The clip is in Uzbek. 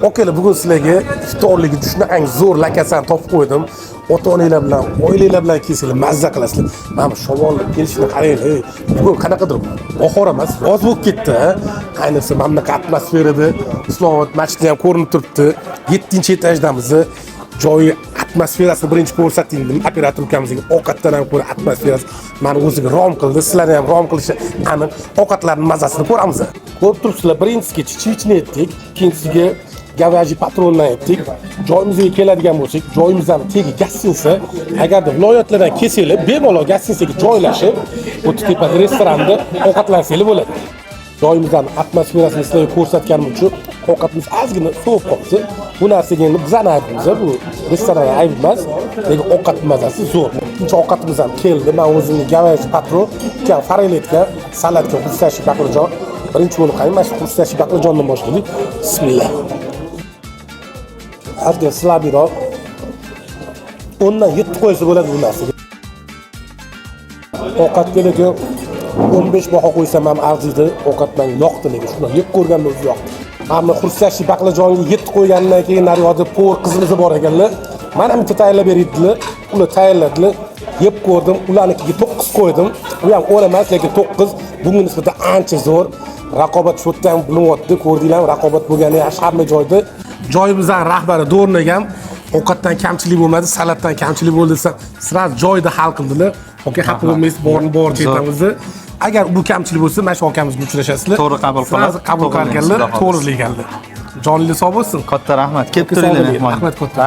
Okalar, bugun sizlarga iftorlik uchun eng zo'r lakasani topib qo'ydim. Ota-onalar bilan, oilalar bilan kelsanglar mazza qilasizlar. Mana shamollik kelishini qaranglar. Bugun qanaqadir bahor emas, yoz bo'lib ketdi. Ayniqsa mana bunaqa atmosferada Islomobod masjidi ham ko'rinib turibdi. 7-etajdamiz. Joyi atmosferasini birinchi ko'rsating dedim. Operator ukamizga ovqatdan ham ko'ra atmosferasi meni o'ziga rom qildi. Sizlarni ham rom qilishi aniq. Ovqatlarning mazasini ko'ramiz. Ko'rib turibsizlar, birinchisiga chichichni etdik, ikkinchisiga gavaji patrondan etdik. Joyimizga keladigan bo'lsak, joyimizdan tegi gastinsa, agarda viloyatlardan kelsanglar, bemalol gastinsaga joylashib, o'tib tepada restoranda ovqatlansanglar bo'ladi. Joyimizdan atmosferasini sizlarga ko'rsatganim uchun ovqatimiz ozgina sovib qoldi. Bu narsaga endi bizning aybimiz, bu restoran ayb emas, lekin ovqat mazasi zo'r. Ikkinchi ovqatimiz ham keldi. Men o'zimning gavaji patron, ikki fareletka, salatga xususiy baqlajon. Birinchi bo'lib qarang, mana shu xususiy baqlajondan boshlaylik. Bismillah. Azga slabiro. Ondan 7 qo'ysa bo'ladi bu narsaga. Ovqatga lekin 15 baho qo'ysam ham arziydi. Ovqat menga yoqdi lekin shuni yeb ko'rganimda o'zi yoqdi. Hamma xususiy baqlajonga 7 qo'ygandan keyin naryoqda po'r qizimiz bor ekanlar. Mana bitta tayyorlab berdilar. Ular tayyorladilar. Yeb ko'rdim. Ularnikiga 9 qo'ydim. Bu ham o'la emas, lekin 9 bunga nisbatan ancha zo'r. Raqobat shu yerda ham bilinyapti. Ko'rdinglarmi? Raqobat bo'lgani yaxshi hamma joyda. Joyimizdan rahbari Do'rnagam ovqatdan kamchilik bo'lmadi, salatdan kamchilik bo'ldi desa, siraz joyida hal qildilar. Okey, xafa bo'lmaysiz, bor aytamiz. Agar bu kamchilik bo'lsa, mana shu okamizga uchrashasizlar. To'g'ri qabul qiladi. Qabul qilganlar, to'g'rilaganlar. Jonli sog' bo'lsin. Katta rahmat. Kelib turinglar mehmon. Rahmat katta.